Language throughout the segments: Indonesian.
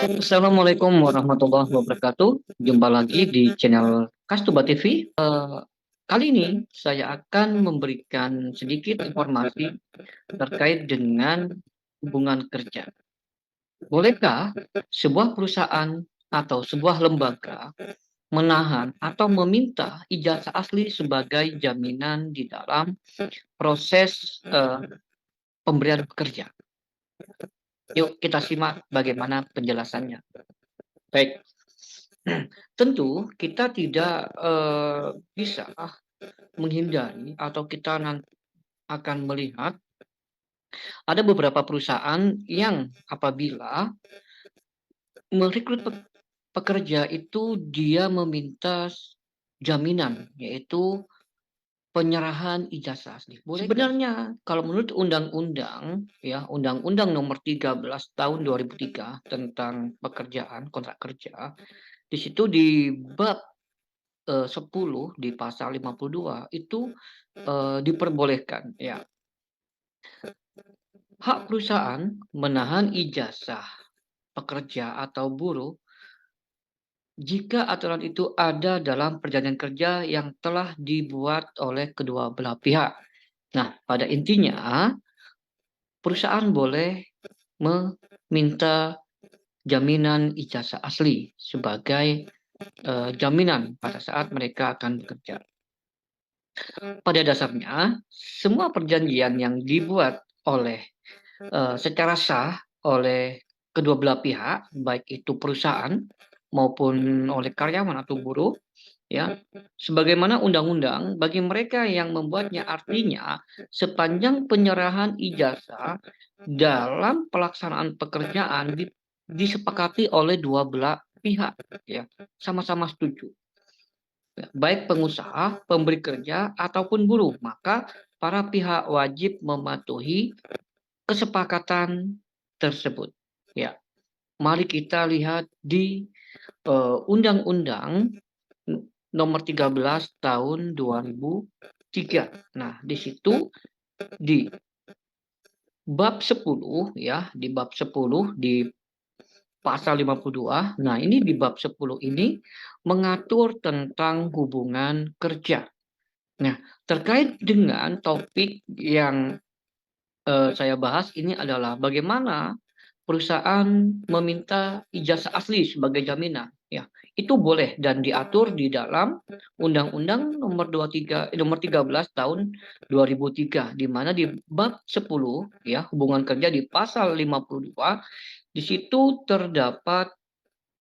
Assalamualaikum warahmatullahi wabarakatuh. Jumpa lagi di channel Kastuba TV. Kali ini saya akan memberikan sedikit informasi terkait dengan hubungan kerja. Bolehkah sebuah perusahaan atau sebuah lembaga menahan atau meminta ijazah asli sebagai jaminan di dalam proses pemberian pekerja? Yuk kita simak bagaimana penjelasannya. Baik. Tentu kita tidak, bisa menghindari atau kita akan melihat ada beberapa perusahaan yang apabila merekrut pekerja itu dia meminta jaminan, yaitu penyerahan ijazah asli. Sebenarnya kalau menurut undang-undang, ya, Undang-Undang Nomor 13 Tahun 2003 tentang pekerjaan, kontrak kerja, di situ di bab 10 di pasal 52 itu, diperbolehkan ya, hak perusahaan menahan ijazah pekerja atau buruh jika aturan itu ada dalam perjanjian kerja yang telah dibuat oleh kedua belah pihak. Nah, pada intinya perusahaan boleh meminta jaminan ijazah asli sebagai, jaminan pada saat mereka akan bekerja. Pada dasarnya, semua perjanjian yang dibuat secara sah oleh kedua belah pihak, baik itu perusahaan maupun oleh karyawan atau buruh, ya, sebagaimana undang-undang bagi mereka yang membuatnya artinya sepanjang penyerahan ijazah dalam pelaksanaan pekerjaan disepakati oleh dua belah pihak, ya, sama-sama setuju. Ya, baik pengusaha, pemberi kerja, ataupun buruh, maka para pihak wajib mematuhi kesepakatan tersebut. Ya, mari kita lihat di Undang-Undang Nomor 13 Tahun 2003. Nah, di situ di bab 10 ya, di bab 10 di pasal 52. Nah, ini di bab 10 ini mengatur tentang hubungan kerja. Nah, terkait dengan topik yang saya bahas ini adalah bagaimana perusahaan meminta ijazah asli sebagai jaminan, ya. Itu boleh dan diatur di dalam Undang-Undang Nomor 13 Tahun 2003, di mana di bab 10 ya, hubungan kerja di pasal 52, di situ terdapat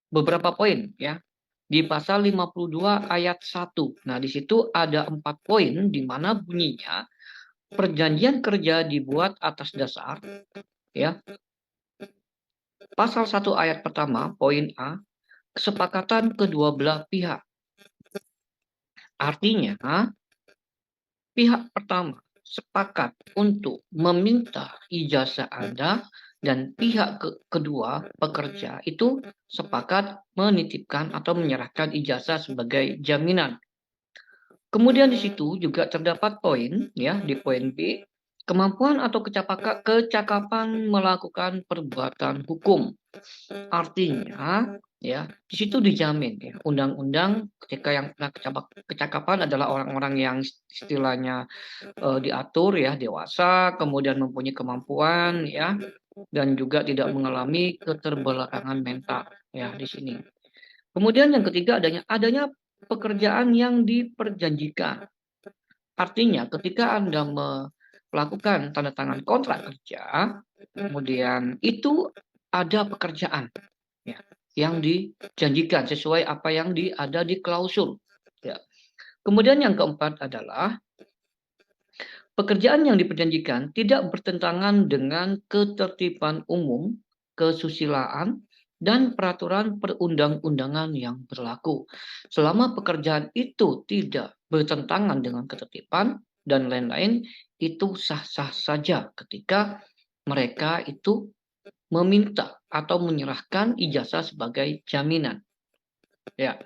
beberapa poin ya. Di pasal 52 ayat 1. Nah, di situ ada 4 poin di mana bunyinya perjanjian kerja dibuat atas dasar ya. Pasal 1 ayat pertama, poin A, kesepakatan kedua belah pihak. Artinya, pihak pertama sepakat untuk meminta ijazah Anda dan pihak kedua pekerja itu sepakat menitipkan atau menyerahkan ijazah sebagai jaminan. Kemudian di situ juga terdapat poin ya, di poin B, kemampuan atau kecakapan melakukan perbuatan hukum. Artinya ya, di situ dijamin ya, undang-undang ketika yang punya kecakapan adalah orang-orang yang istilahnya diatur ya, dewasa, kemudian mempunyai kemampuan ya, dan juga tidak mengalami keterbelakangan mental ya di sini. Kemudian yang ketiga adanya pekerjaan yang diperjanjikan. Artinya ketika Anda melakukan tanda tangan kontrak kerja, kemudian itu ada pekerjaan ya, yang dijanjikan sesuai apa yang ada di klausul. Ya. Kemudian yang keempat adalah pekerjaan yang diperjanjikan tidak bertentangan dengan ketertiban umum, kesusilaan, dan peraturan perundang-undangan yang berlaku. Selama pekerjaan itu tidak bertentangan dengan ketertiban dan lain-lain, itu sah-sah saja ketika mereka itu meminta atau menyerahkan ijazah sebagai jaminan. Ya.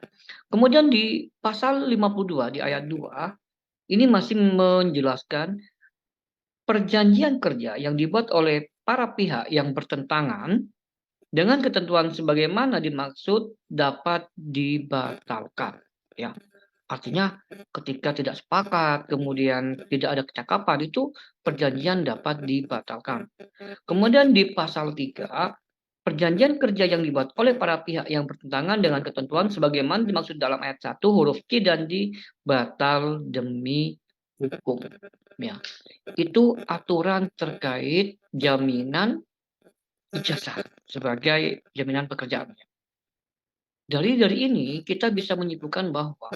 Kemudian di pasal 52 di ayat 2 ini masih menjelaskan perjanjian kerja yang dibuat oleh para pihak yang bertentangan dengan ketentuan sebagaimana dimaksud dapat dibatalkan. Ya, artinya ketika tidak sepakat, kemudian tidak ada kecakapan, itu perjanjian dapat dibatalkan. Kemudian di pasal 3, perjanjian kerja yang dibuat oleh para pihak yang bertentangan dengan ketentuan sebagaimana dimaksud dalam ayat 1 huruf Q dan dibatal demi hukum. Ya, itu aturan terkait jaminan ijazah sebagai jaminan pekerjaan. Dari ini kita bisa menyimpulkan bahwa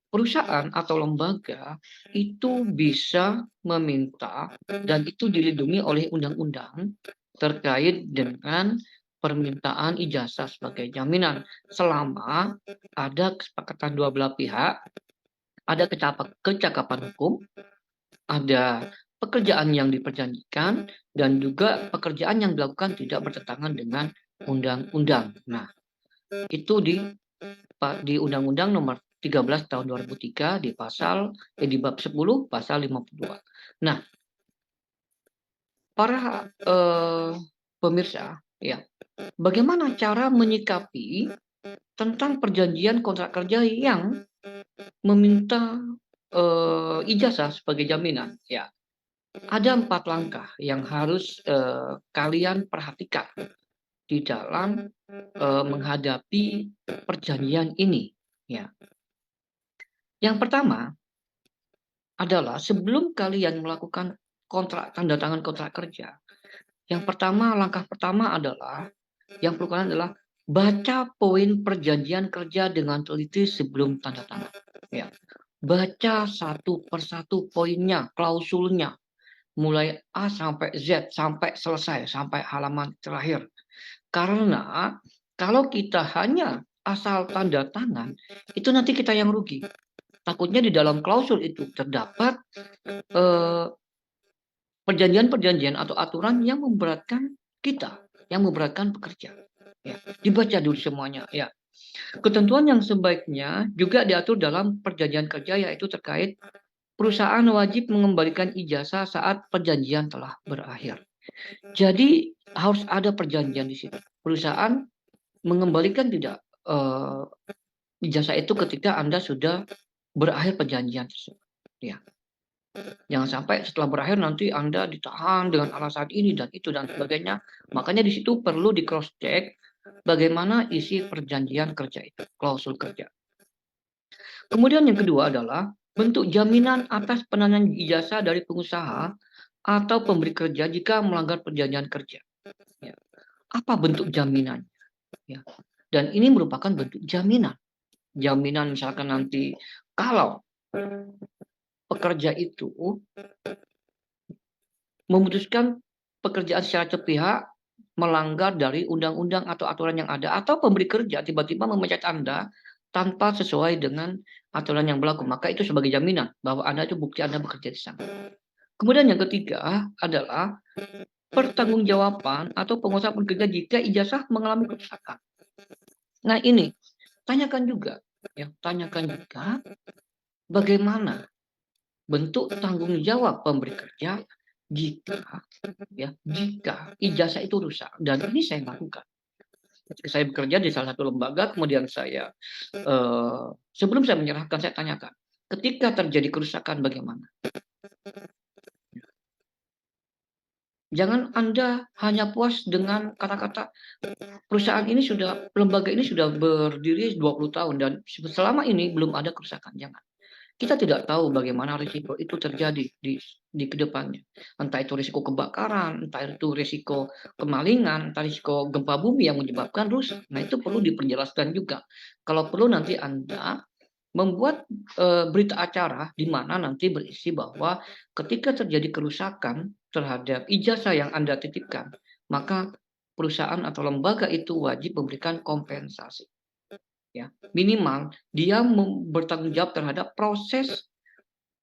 perusahaan atau lembaga itu bisa meminta dan itu dilindungi oleh undang-undang terkait dengan permintaan ijazah sebagai jaminan selama ada kesepakatan dua belah pihak, ada kecakapan hukum, ada pekerjaan yang diperjanjikan, dan juga pekerjaan yang dilakukan tidak bertentangan dengan undang-undang. Nah, itu di Undang-Undang Nomor 13 Tahun 2003 di bab 10 pasal 52. Nah, para pemirsa, ya, bagaimana cara menyikapi tentang perjanjian kontrak kerja yang meminta ijazah sebagai jaminan? Ya, ada 4 langkah yang harus kalian perhatikan di dalam menghadapi perjanjian ini. Ya, yang pertama adalah sebelum kalian melakukan tanda tangan kontrak kerja, langkah pertama adalah yang perlu kalian adalah baca poin perjanjian kerja dengan teliti sebelum tanda tangan. Ya, baca satu persatu poinnya, klausulnya, mulai A sampai Z sampai selesai, sampai halaman terakhir. Karena kalau kita hanya asal tanda tangan, itu nanti kita yang rugi. Takutnya di dalam klausul itu terdapat perjanjian-perjanjian atau aturan yang memberatkan kita, yang memberatkan pekerja. Ya, dibaca dulu semuanya. Ya, ketentuan yang sebaiknya juga diatur dalam perjanjian kerja yaitu terkait perusahaan wajib mengembalikan ijazah saat perjanjian telah berakhir. Jadi harus ada perjanjian di situ. Perusahaan mengembalikan tidak ijazah itu ketika Anda sudah berakhir perjanjian tersebut. Ya. Jangan sampai setelah berakhir nanti Anda ditahan dengan alasan ini dan itu dan sebagainya. Makanya di situ perlu di cross check bagaimana isi perjanjian kerja itu, klausul kerja. Kemudian yang kedua adalah bentuk jaminan atas penanganan ijazah dari pengusaha atau pemberi kerja jika melanggar perjanjian kerja. Ya. Apa bentuk jaminan? Ya. Dan ini merupakan bentuk jaminan. Jaminan misalkan nanti kalau pekerja itu memutuskan pekerjaan secara sepihak melanggar dari undang-undang atau aturan yang ada, atau pemberi kerja tiba-tiba memecat Anda tanpa sesuai dengan aturan yang berlaku, maka itu sebagai jaminan bahwa Anda itu bukti Anda bekerja di sana. Kemudian yang ketiga adalah pertanggungjawaban atau pengusaha pekerja jika ijazah mengalami kerusakan. Nah ini, tanyakan juga bagaimana bentuk tanggung jawab pemberi kerja jika ijazah itu rusak, dan ini saya lakukan. Ketika saya bekerja di salah satu lembaga, kemudian saya sebelum saya menyerahkan, saya tanyakan, ketika terjadi kerusakan bagaimana? Jangan Anda hanya puas dengan kata-kata lembaga ini sudah berdiri 20 tahun dan selama ini belum ada kerusakan. Jangan. Kita tidak tahu bagaimana risiko itu terjadi di kedepannya. Entah itu risiko kebakaran, entah itu risiko kemalingan, entah risiko gempa bumi yang menyebabkan rusak. Nah, itu perlu diperjelaskan juga. Kalau perlu nanti Anda membuat berita acara di mana nanti berisi bahwa ketika terjadi kerusakan terhadap ijazah yang Anda titipkan, maka perusahaan atau lembaga itu wajib memberikan kompensasi. Ya, minimal dia bertanggung jawab terhadap proses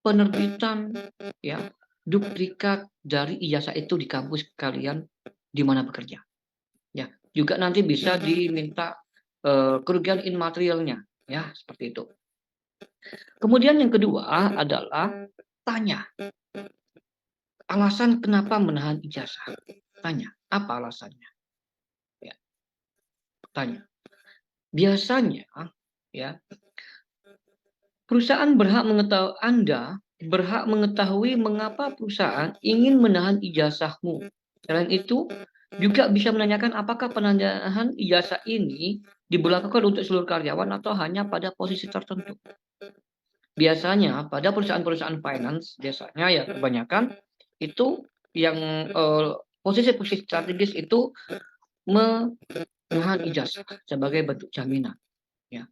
penerbitan duplikat dari ijazah itu di kampus kalian di mana bekerja. Ya, juga nanti bisa diminta kerugian immaterialnya, ya, seperti itu. Kemudian yang kedua adalah tanya alasan kenapa menahan ijazah. Tanya, apa alasannya? Ya. faktanya. Biasanya, ya, perusahaan Anda berhak mengetahui mengapa perusahaan ingin menahan ijazahmu. Selain itu, juga bisa menanyakan apakah penandaan ijazah ini diberlakukan untuk seluruh karyawan atau hanya pada posisi tertentu. Biasanya pada perusahaan-perusahaan finance, biasanya ya kebanyakan itu yang, posisi-posisi strategis itu menahan ijazah sebagai bentuk jaminan, ya.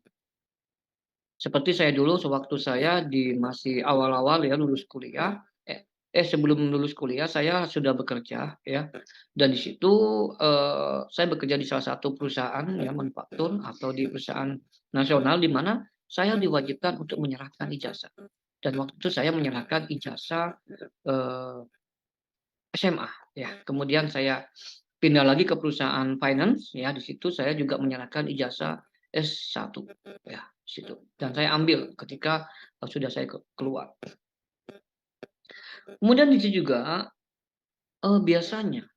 Seperti saya dulu sewaktu saya masih awal-awal ya lulus kuliah, sebelum lulus kuliah saya sudah bekerja ya, dan di situ, saya bekerja di salah satu perusahaan ya manufaktur atau di perusahaan nasional di mana saya diwajibkan untuk menyerahkan ijazah. Dan waktu itu saya menyerahkan ijazah, eee, SMA ya, kemudian saya pindah lagi ke perusahaan finance ya, di situ saya juga menyerahkan ijazah S1 ya, di situ. Dan saya ambil ketika, sudah saya keluar. Kemudian di situ juga, biasanya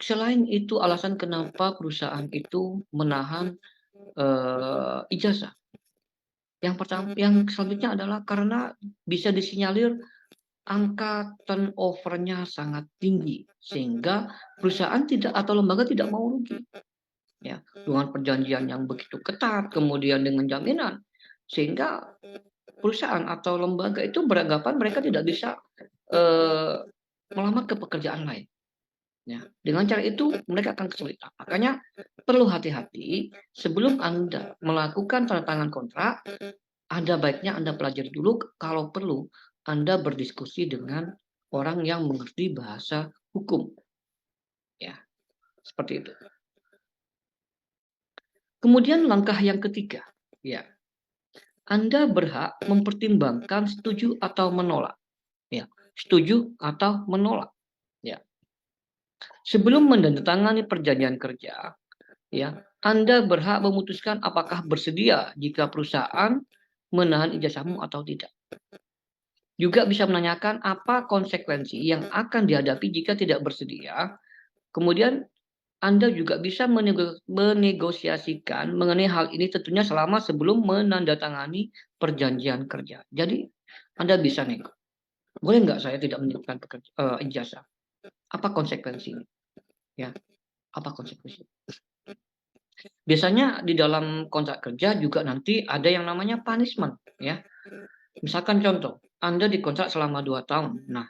selain itu alasan kenapa perusahaan itu menahan, ijazah. Yang selanjutnya adalah karena bisa disinyalir angka turnover-nya sangat tinggi, sehingga perusahaan tidak atau lembaga tidak mau rugi. Ya, dengan perjanjian yang begitu ketat, kemudian dengan jaminan, sehingga perusahaan atau lembaga itu beranggapan mereka tidak bisa, eee, melamar ke pekerjaan lain, ya. Dengan cara itu mereka akan kesulitan. Makanya perlu hati-hati sebelum Anda melakukan tanda tangan kontrak, ada baiknya Anda pelajari dulu, kalau perlu Anda berdiskusi dengan orang yang mengerti bahasa hukum, ya, seperti itu. Kemudian langkah yang ketiga, ya, Anda berhak mempertimbangkan setuju atau menolak, ya, setuju atau menolak, ya. Sebelum menandatangani perjanjian kerja, ya, Anda berhak memutuskan apakah bersedia jika perusahaan menahan ijazahmu atau tidak. Juga bisa menanyakan apa konsekuensi yang akan dihadapi jika tidak bersedia. Kemudian Anda juga bisa menegosiasikan mengenai hal ini tentunya selama sebelum menandatangani perjanjian kerja. Jadi Anda bisa nego, "Boleh nggak saya tidak menyebutkan ijazah? Apa konsekuensinya?" Ya, apa konsekuensinya? Biasanya di dalam kontrak kerja juga nanti ada yang namanya punishment ya. Misalkan contoh, Anda dikontrak selama 2 tahun. Nah,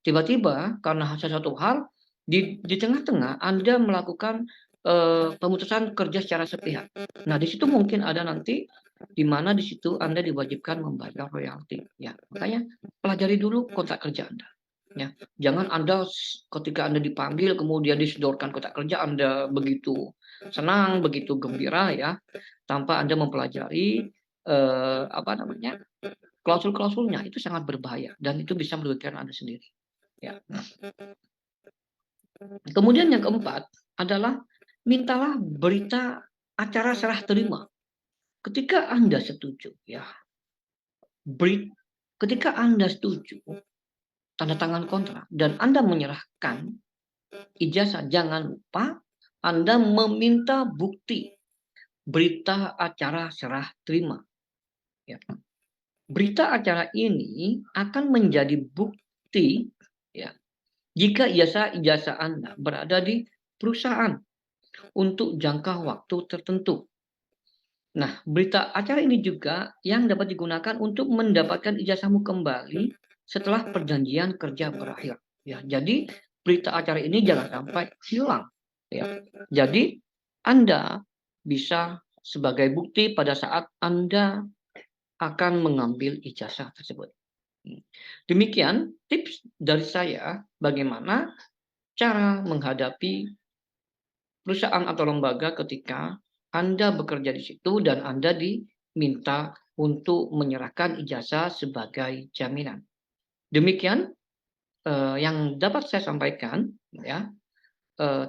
tiba-tiba karena sesuatu hal di tengah-tengah Anda melakukan, pemutusan kerja secara sepihak. Nah, di situ mungkin ada nanti di mana di situ Anda diwajibkan membayar royalti, ya. Makanya pelajari dulu kontrak kerja Anda, ya. Jangan Anda ketika Anda dipanggil kemudian disodorkan kontrak kerja Anda begitu senang, begitu gembira ya, tanpa Anda mempelajari, apa namanya, klausul-klausulnya. Itu sangat berbahaya dan itu bisa merugikan Anda sendiri, ya. Kemudian yang keempat adalah mintalah berita acara serah terima. Ketika Anda setuju ya, beri ketika Anda setuju, tanda tangan kontrak dan Anda menyerahkan ijazah, jangan lupa Anda meminta bukti berita acara serah terima, ya. Berita acara ini akan menjadi bukti ya, jika ijazah Anda berada di perusahaan untuk jangka waktu tertentu. Nah, berita acara ini juga yang dapat digunakan untuk mendapatkan ijazahmu kembali setelah perjanjian kerja berakhir. Ya, jadi berita acara ini jangan sampai hilang. Ya, jadi Anda bisa sebagai bukti pada saat Anda akan mengambil ijazah tersebut. Demikian tips dari saya bagaimana cara menghadapi perusahaan atau lembaga ketika Anda bekerja di situ dan Anda diminta untuk menyerahkan ijazah sebagai jaminan. Demikian, yang dapat saya sampaikan ya.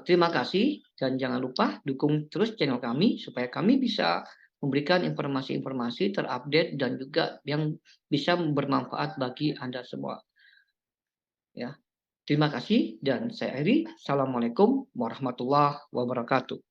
Terima kasih dan jangan lupa dukung terus channel kami supaya kami bisa memberikan informasi-informasi terupdate dan juga yang bisa bermanfaat bagi Anda semua, ya. Terima kasih dan saya akhiri. Assalamualaikum warahmatullahi wabarakatuh.